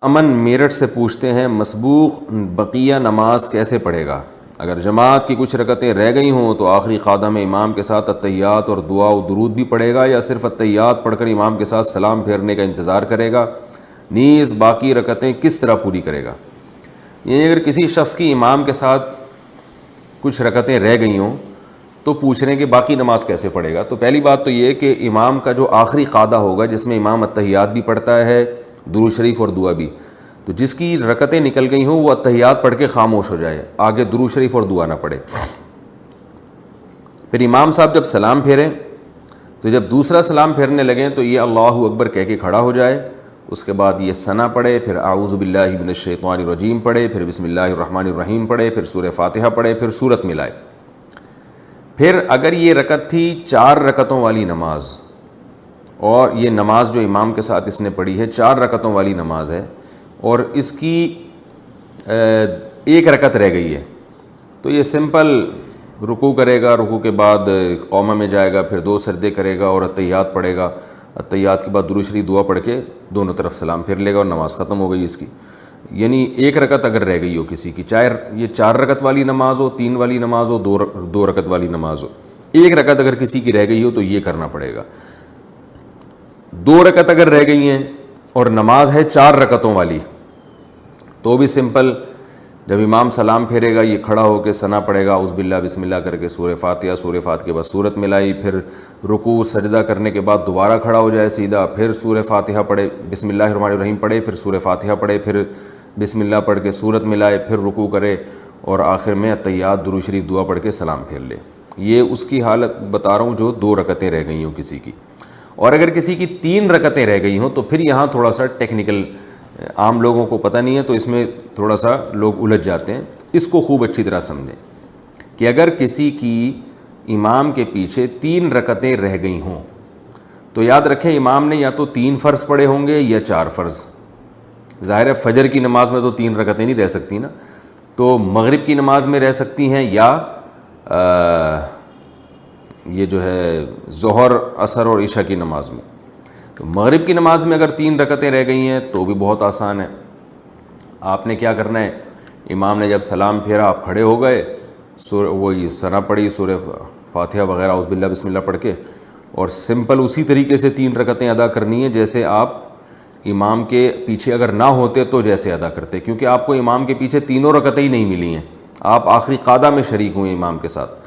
امن میرٹھ سے پوچھتے ہیں مسبوق بقیہ نماز کیسے پڑھے گا؟ اگر جماعت کی کچھ رکعتیں رہ گئی ہوں تو آخری قعدہ میں امام کے ساتھ التحیات اور دعا و درود بھی پڑھے گا، یا صرف التحیات پڑھ کر امام کے ساتھ سلام پھیرنے کا انتظار کرے گا؟ نیز باقی رکعتیں کس طرح پوری کرے گا؟ یعنی اگر کسی شخص کی امام کے ساتھ کچھ رکعتیں رہ گئی ہوں تو پوچھ رہے ہیں کہ باقی نماز کیسے پڑھے گا؟ تو پہلی بات تو یہ کہ امام کا جو آخری قعدہ ہوگا جس میں امام التحیات بھی پڑھتا ہے، درود شریف اور دعا بھی، تو جس کی رکعتیں نکل گئی ہوں وہ التحیات پڑھ کے خاموش ہو جائے، آگے درود شریف اور دعا نہ پڑھے۔ پھر امام صاحب جب سلام پھیریں تو جب دوسرا سلام پھیرنے لگیں تو یہ اللہ اکبر کہہ کے کھڑا ہو جائے، اس کے بعد یہ ثنا پڑھے، پھر اعوذ باللہ من الشیطان الرجیم پڑھے، پھر بسم اللہ الرحمن الرحیم پڑھے، پھر سورہ فاتحہ پڑھے، پھر سورت ملائے۔ پھر اگر یہ رکعت تھی 4 رکعتوں والی نماز، اور یہ نماز جو امام کے ساتھ اس نے پڑھی ہے 4 رکعتوں والی نماز ہے، اور اس کی 1 رکعت رہ گئی ہے، تو یہ سمپل رکوع کرے گا، رکوع کے بعد قومہ میں جائے گا، پھر 2 سجدے کرے گا اور التحیات پڑھے گا، التحیات کے بعد درود شریف دعا پڑھ کے دونوں طرف سلام پھیر لے گا اور نماز ختم ہو گئی اس کی۔ یعنی 1 رکعت اگر رہ گئی ہو کسی کی، چاہے یہ 4 رکعت والی نماز ہو، 3 والی نماز ہو، 2 رکعت والی نماز ہو، 1 رکعت اگر کسی کی رہ گئی ہو تو یہ کرنا پڑے گا۔ 2 رکعت اگر رہ گئی ہیں اور نماز ہے 4 رکعتوں والی تو بھی سمپل، جب امام سلام پھیرے گا یہ کھڑا ہو کے ثنا پڑھے گا، اعوذ باللہ بسم اللہ کر کے سورہ فاتحہ، سورہ فاتحہ کے بعد سورت ملائی، پھر رکوع سجدہ کرنے کے بعد دوبارہ کھڑا ہو جائے سیدھا، پھر سورہ فاتحہ پڑھے، بسم اللہ الرحمن الرحیم پڑھے، پھر سورہ فاتحہ پڑھے، پھر بسم اللہ پڑھ کے سورت ملائے، پھر رکوع کرے، اور آخر میں التحیات درود شریف دعا پڑھ کے سلام پھیر لے۔ یہ اس کی حالت بتا رہا ہوں جو 2 رکعتیں رہ گئی ہوں کسی کی۔ اور اگر کسی کی 3 رکعتیں رہ گئی ہوں تو پھر یہاں تھوڑا سا ٹیکنیکل، عام لوگوں کو پتہ نہیں ہے تو اس میں تھوڑا سا لوگ الجھ جاتے ہیں، اس کو خوب اچھی طرح سمجھیں کہ اگر کسی کی امام کے پیچھے 3 رکعتیں رہ گئی ہوں تو یاد رکھیں امام نے یا تو 3 فرض پڑھے ہوں گے یا 4 فرض۔ ظاہر ہے فجر کی نماز میں تو 3 رکعتیں نہیں رہ سکتی نا، تو مغرب کی نماز میں رہ سکتی ہیں، یا یہ جو ہے ظہر عصر اور عشاء کی نماز میں۔ تو مغرب کی نماز میں اگر 3 رکعتیں رہ گئی ہیں تو بھی بہت آسان ہے، آپ نے کیا کرنا ہے، امام نے جب سلام پھیرا آپ کھڑے ہو گئے، وہی ثنا پڑھی، سورہ فاتحہ وغیرہ اعوذ باللہ بسم اللہ پڑھ کے، اور سمپل اسی طریقے سے 3 رکعتیں ادا کرنی ہے جیسے آپ امام کے پیچھے اگر نہ ہوتے تو جیسے ادا کرتے، کیونکہ آپ کو امام کے پیچھے 3 رکعتیں ہی نہیں ملی ہیں، آپ آخری قعدہ میں شریک ہوئے امام کے ساتھ۔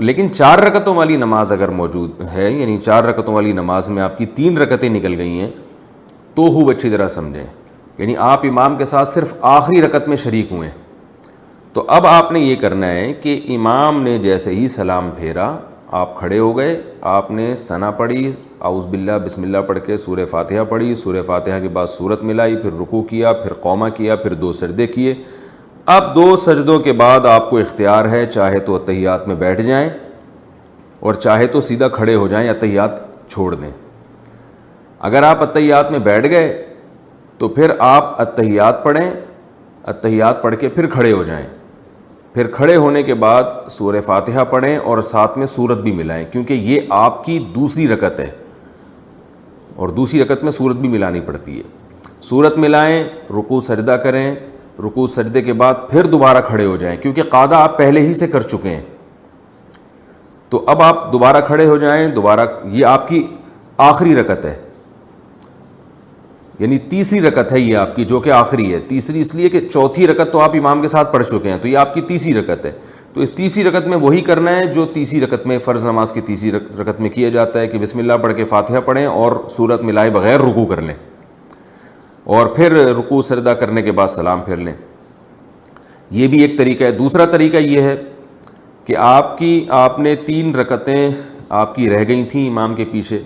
لیکن 4 رکعتوں والی نماز اگر موجود ہے، یعنی 4 رکعتوں والی نماز میں آپ کی 3 رکعتیں نکل گئی ہیں تو خوب اچھی طرح سمجھیں، یعنی آپ امام کے ساتھ صرف آخری رکعت میں شریک ہوئے، تو اب آپ نے یہ کرنا ہے کہ امام نے جیسے ہی سلام پھیرا آپ کھڑے ہو گئے، آپ نے ثنا پڑھی، اعوذ باللہ بسم اللہ پڑھ کے سورہ فاتحہ پڑھی، سورہ فاتحہ کے بعد سورت ملائی، پھر رکوع کیا، پھر قومہ کیا، پھر 2 سجدے کیے۔ اب 2 سجدوں کے بعد آپ کو اختیار ہے، چاہے تو التحیات میں بیٹھ جائیں اور چاہے تو سیدھا کھڑے ہو جائیں، التحیات چھوڑ دیں۔ اگر آپ التحیات میں بیٹھ گئے تو پھر آپ التحیات پڑھیں، التحیات پڑھ کے پھر کھڑے ہو جائیں، پھر کھڑے ہونے کے بعد سورہ فاتحہ پڑھیں اور ساتھ میں سورت بھی ملائیں، کیونکہ یہ آپ کی دوسری رکعت ہے اور دوسری رکعت میں سورت بھی ملانی پڑتی ہے۔ سورت ملائیں، رکوع سجدہ کریں، رکوع سجدے کے بعد پھر دوبارہ کھڑے ہو جائیں، کیونکہ قعدہ آپ پہلے ہی سے کر چکے ہیں، تو اب آپ دوبارہ کھڑے ہو جائیں، دوبارہ یہ آپ کی آخری رکعت ہے، یعنی تیسری رکعت ہے یہ آپ کی، جو کہ آخری ہے۔ تیسری اس لیے کہ چوتھی رکعت تو آپ امام کے ساتھ پڑھ چکے ہیں، تو یہ آپ کی تیسری رکعت ہے، تو اس تیسری رکعت میں وہی کرنا ہے جو تیسری رکعت میں فرض نماز کی تیسری رکعت میں کیا جاتا ہے، کہ بسم اللہ پڑھ کے فاتحہ پڑھیں اور سورت ملائے بغیر رکوع کر لیں، اور پھر رکوع سجدہ کرنے کے بعد سلام پھیر لیں۔ یہ بھی ایک طریقہ ہے۔ دوسرا طریقہ یہ ہے کہ آپ نے 3 رکعتیں آپ کی رہ گئی تھیں امام کے پیچھے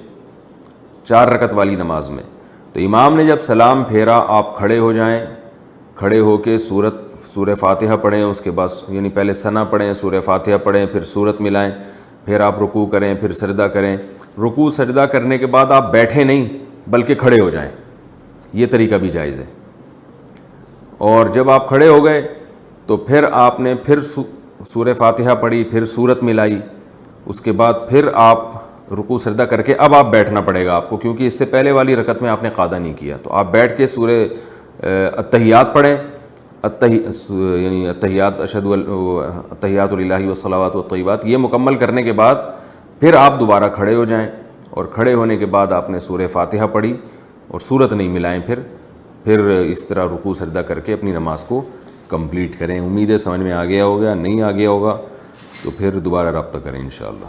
4 رکعت والی نماز میں، تو امام نے جب سلام پھیرا آپ کھڑے ہو جائیں، کھڑے ہو کے سورہ فاتحہ پڑھیں، اس کے بعد یعنی پہلے ثنا پڑھیں، سورہ فاتحہ پڑھیں، پھر سورت ملائیں، پھر آپ رکوع کریں، پھر سجدہ کریں۔ رکوع سجدہ کرنے کے بعد آپ بیٹھے نہیں بلکہ کھڑے ہو جائیں، یہ طریقہ بھی جائز ہے۔ اور جب آپ کھڑے ہو گئے تو پھر آپ نے پھر سورہ فاتحہ پڑھی، پھر سورت ملائی، اس کے بعد پھر آپ رکوع سجدہ کر کے اب آپ بیٹھنا پڑے گا آپ کو، کیونکہ اس سے پہلے والی رکعت میں آپ نے قعدہ نہیں کیا، تو آپ بیٹھ کے التحیات پڑھیں، یعنی التحیات التحیات للہ والصلوات والطیبات، یہ مکمل کرنے کے بعد پھر آپ دوبارہ کھڑے ہو جائیں، اور کھڑے ہونے کے بعد آپ نے سورہ فاتحہ پڑھی اور سورت نہیں ملائیں، پھر اس طرح رکوع سجدہ کر کے اپنی نماز کو کمپلیٹ کریں۔ امید ہے سمجھ میں آ گیا ہوگا، نہیں آ گیا ہوگا تو پھر دوبارہ رابطہ کریں انشاءاللہ۔